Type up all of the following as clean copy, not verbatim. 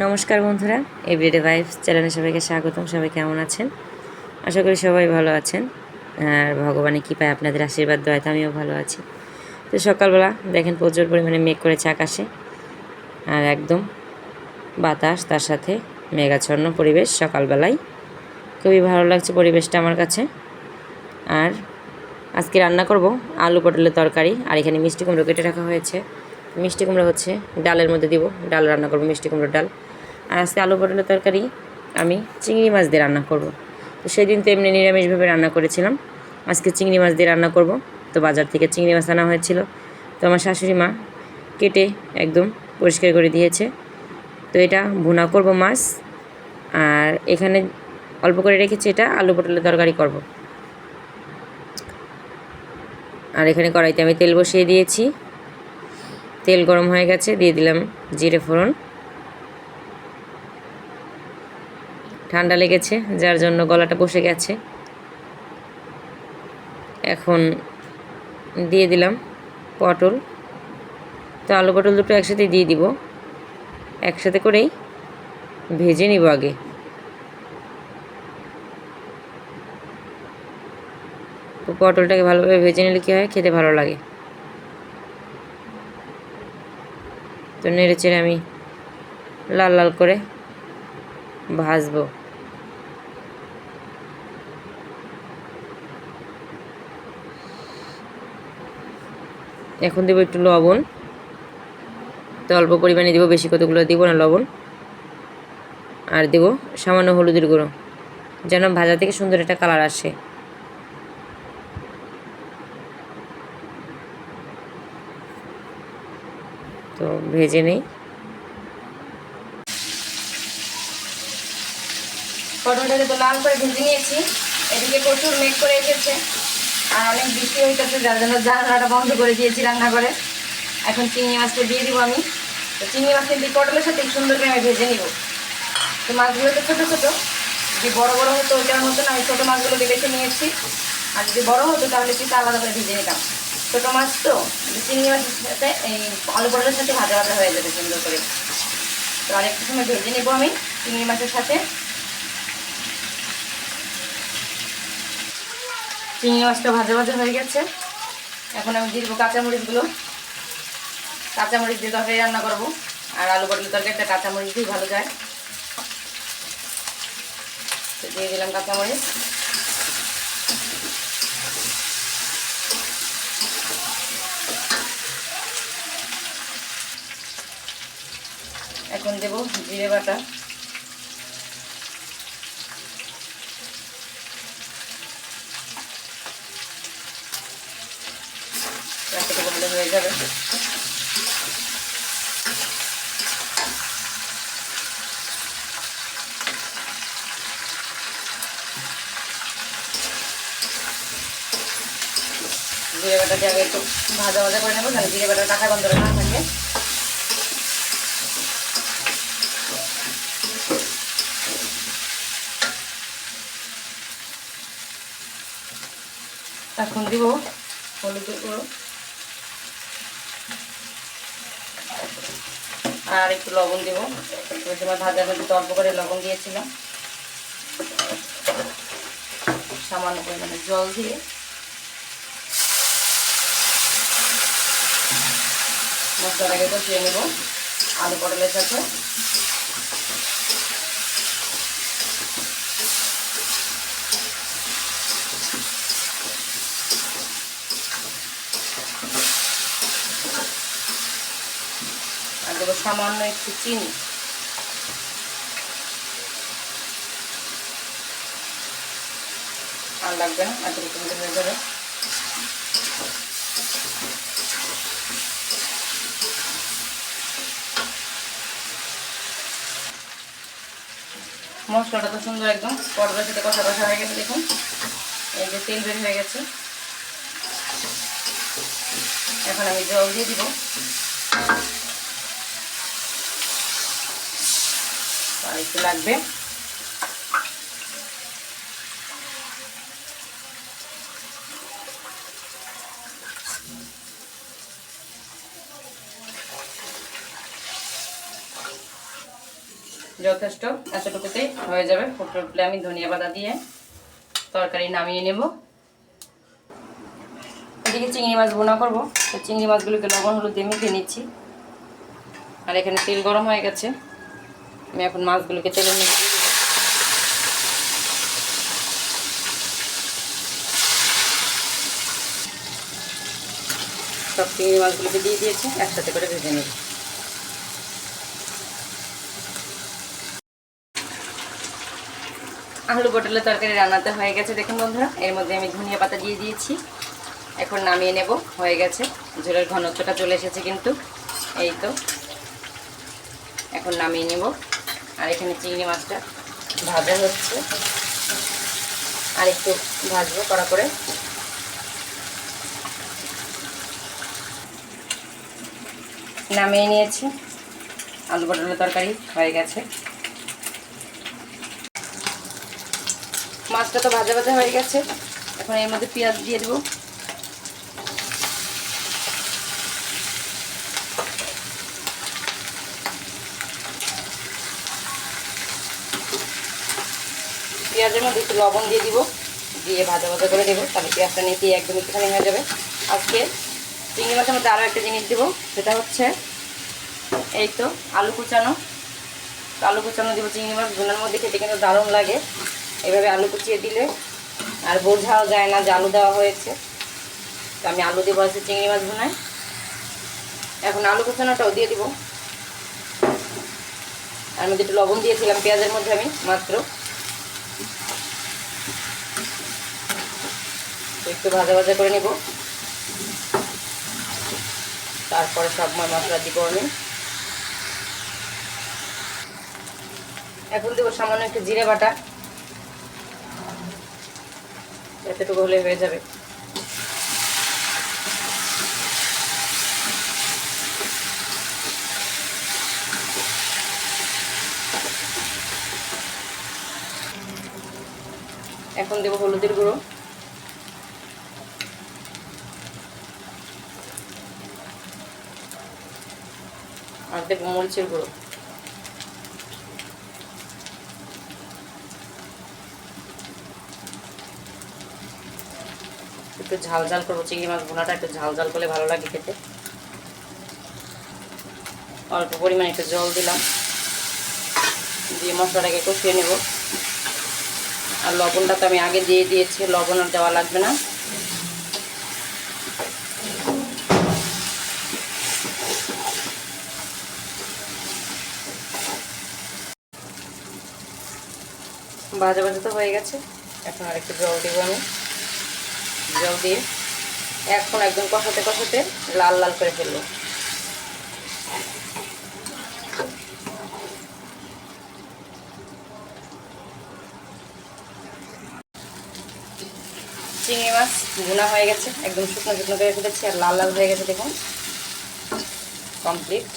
নমস্কার বন্ধুরা, everyday vibes চ্যানেলে সবাইকে স্বাগতম। সবাই কেমন আছেন? আশা করি সবাই ভালো আছেন। আর ভগবানের কৃপায় আপনাদের আশীর্বাদ দয়াতে আমিও ভালো আছি। তো সকালবেলা দেখেন প্রচুর পরিমাণে মেঘ করেছে আকাশে, আর একদম বাতাস, তার সাথে মেঘাচ্ছন্ন পরিবেশ। সকালবেলায় খুবই ভালো লাগছে পরিবেশটা আমার কাছে। আর আজকে রান্না করব আলু পটলের তরকারি, আর এখানে মিষ্টি কুমড়ো কেটে রাখা হয়েছে। মিষ্টি কুমড়ো হচ্ছে ডালের মধ্যে দিব, ডাল রান্না করব, মিষ্টি কুমড়োর ডাল। আর আজকে আলু পটলের তরকারি আমি চিংড়ি মাছ দিয়ে রান্না করব। তো সেদিন তো এমনি নিরামিষভাবে রান্না করেছিলাম, আজকে চিংড়ি মাছ দিয়ে রান্না করব। তো বাজার থেকে চিংড়ি মাছ আনা হয়েছিল, তো আমার শাশুড়ি মা কেটে একদম পরিষ্কার করে দিয়েছে। তো এটা ভুনা করব মাছ, আর এখানে অল্প করে রেখেছি, এটা আলু পটলের তরকারি করব। আর এখানে কড়াইতে আমি তেল বসিয়ে দিয়েছি, তেল গরম হয়ে গেছে, দিয়ে দিলাম জিরে ফোড়ন। ঠান্ডা লেগেছে যার জন্য গলাটা বসে গেছে। এখন দিয়ে দিলাম পটল। তো আলু পটল দুটো একসাথে দিয়ে দিব, একসাথে করেই ভেজে নিব আগে। তো পটলটাকে ভালোভাবে ভেজে নিলে কী হয়, খেতে ভালো লাগে। তো নেড়ে চেড়ে আমি লাল লাল করে ভাজবো। এখন দেবো একটু লবণ, তো অল্প পরিমাণে দেবো, বেশি কতগুলো দিব না লবণ। আর দেবো সামান্য হলুদের গুঁড়ো, যেন ভাজা থেকে সুন্দর একটা কালার আসে। তো ভেজে নেই। পটলটাকে তো লাল করে ভেজে নিয়েছি। এদিকে প্রচুর মেঘ করে এসেছে আর অনেক বৃষ্টি হইতেছে, যার জন্য জানালাটা বন্ধ করে দিয়েছি রান্না করে। এখন চিংড়ি মাছটা দিয়ে দিব আমি। তো চিংড়ি মাছটা দিয়ে পটলের সাথে সুন্দর করে আমি ভেজে নিব। তো মাছগুলো তো ছোটো ছোটো, যদি বড়ো বড়ো হতো ওইটার মতন আমি ছোটো মাছগুলোকে বেছে নিয়েছি। আর যদি বড়ো হতো তাহলে কিন্তু আলাদা করে ভেজে নিতাম। ছোটো মাছ তো চিংড়ি মাছের সাথে এই আলু পটলের সাথে ভাজা ভাজা হয়ে যাবে সুন্দর করে। তো আরেকটু সময় ভেজে নেবো আমি চিংড়ি মাছের সাথে। চিংড়ি মাছটা ভাজা ভাজা হয়ে গেছে। এখন আমি দিয়ে দেবো কাঁচামরিচগুলো। কাঁচামরিচ দিয়ে তরকারি রান্না করবো, আর আলু পটলের তরকারিটা কাঁচামরিচ দিয়ে ভালো যায়। তো দিয়ে দিলাম কাঁচামরিচ। এখন দেবো জিরে বাটা। হয়ে যাবে। জিরে বাটা দিয়ে আগে একটু ভাজা ভাজা করে নেবো, তাহলে জিরে বাটার কাঁচা গন্ধটা না থাকে। এখন দিব হলুদের গুঁড়ো আর একটু লবণ দেব। ওই সময় ভাজার মধ্যে অল্প করে লবণ দিয়েছিলাম। সামান্য পরিমাণে জল দিয়ে মশলাটাকে কষিয়ে নেব আলু পটলের সাথে। আর দেবো সামান্য একটু চিনি। আর লাগবে না, আর একটু হয়ে যাবে। মশলাটা তো সুন্দর একদম পটলের সাথে কষা কষা হয়ে গেছে। দেখুন এই যে তেল বের হয়ে গেছে। এখন আমি জল দিয়ে দিব। আর একটু লাগবে। যথেষ্ট, এতটুকুতেই হয়ে যাবে। ফুটে উঠলে আমি ধনিয়া পাতা দিয়ে তরকারি নামিয়ে নেব। এদিকে চিংড়ি মাছ ভুনা করব, তো চিংড়ি মাছগুলোকে লবণ হলুদ দিয়ে মেখে নিচ্ছি। আর এখানে তেল গরম হয়ে গেছে, আমি এখন মাছগুলোকে তেলে নিয়ে দিয়ে দেবো। সব চিংড়ি মাছগুলোকে দিয়ে দিয়েছি, একসাথে করে ভেজে নেব। আলু পটলের তরকারি রান্নাতে হয়ে গেছে দেখুন বন্ধুরা। এর মধ্যে আমি ধনিয়া পাতা দিয়ে দিয়েছি, এখন নামিয়ে নেব। হয়ে গেছে, ঝোলের ঘনত্বটা চলে এসেছে কিন্তু, এই তো এখন নামিয়ে নেব। আর এখানে চিংড়ি মাছটা ভাজা হচ্ছে, আর একটু ভাজবো কড়া করে। নামিয়ে নিয়েছি, আলু পটলের তরকারি হয়ে গেছে। মাছটা তো ভাজা ভাজা হয়ে গেছে, এখন এর মধ্যে পেঁয়াজ দিয়ে দেবো। পেঁয়াজের মধ্যে একটু লবণ দিয়ে দিব, দিয়ে ভাজা ভাজা করে দেবো, তাহলে পেঁয়াজটা নিতে একদম একটুখানি হয়ে যাবে। আজকে চিংড়ি মাছের মধ্যে আরও একটা জিনিস দেবো, সেটা হচ্ছে এই তো আলু কুচানো। আলু কুচানো দেবো চিংড়ি মাছ ভুনার মধ্যে, খেতে কিন্তু দারুণ লাগে এভাবে আলু কুচিয়ে দিলে, আর বোঝাও যায় না যে আলু দেওয়া হয়েছে। তো আমি আলু দেবো আছে চিংড়ি মাছ ভুনায়। এখন আলু কুচানোটাও দিয়ে দিব। আর মধ্যে একটু লবণ দিয়েছিলাম পেঁয়াজের মধ্যে আমি মাত্র, একটু ভাজা ভাজা করে নিব। তারপরে সব মশলা দিব আমি। এখন দেবো সামান্য একটু জিরে বাটা, এতটুকু হলে হয়ে যাবে। এখন দেবো হলুদের গুঁড়ো, আর দেবো মরিচের গুঁড়ো। একটু ঝাল ঝাল করবো, চিংড়ি মাছ ভুনাটা একটু ঝাল ঝাল করলে ভালো লাগে খেতে। অল্প পরিমাণে একটু জল দিলাম, দিয়ে মশলাটাকে কষিয়ে নেব। আর লবণটা তো আমি আগে দিয়ে দিয়েছি, লবণ আর দেওয়া লাগবে না। ভাজা ভাজা তো হয়ে গেছে, এখন আর একটু জল দেবো আমি। জল দিয়ে এখন একদম কষাতে কষাতে লাল লাল করে ফেলবো। চিংড়ি মাছ ভুনা হয়ে গেছে, একদম শুকনো শুকনো করে ফেলেছি, আর লাল লাল হয়ে গেছে দেখুন। কমপ্লিট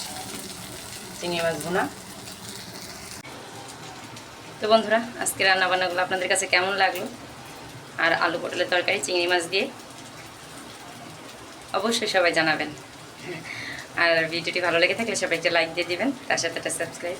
চিংড়ি মাছ ভুনা। তো বন্ধুরা, আজকে রান্নাবান্নাগুলো আপনাদের কাছে কেমন লাগলো? আর আলু পটলের তরকারি চিংড়ি মাছ দিয়ে অবশ্যই সবাই জানাবেন। আর ভিডিওটি ভালো লেগে থাকলে সবাই একটা লাইক দিয়ে দিবেন, তার সাথে একটা সাবস্ক্রাইব।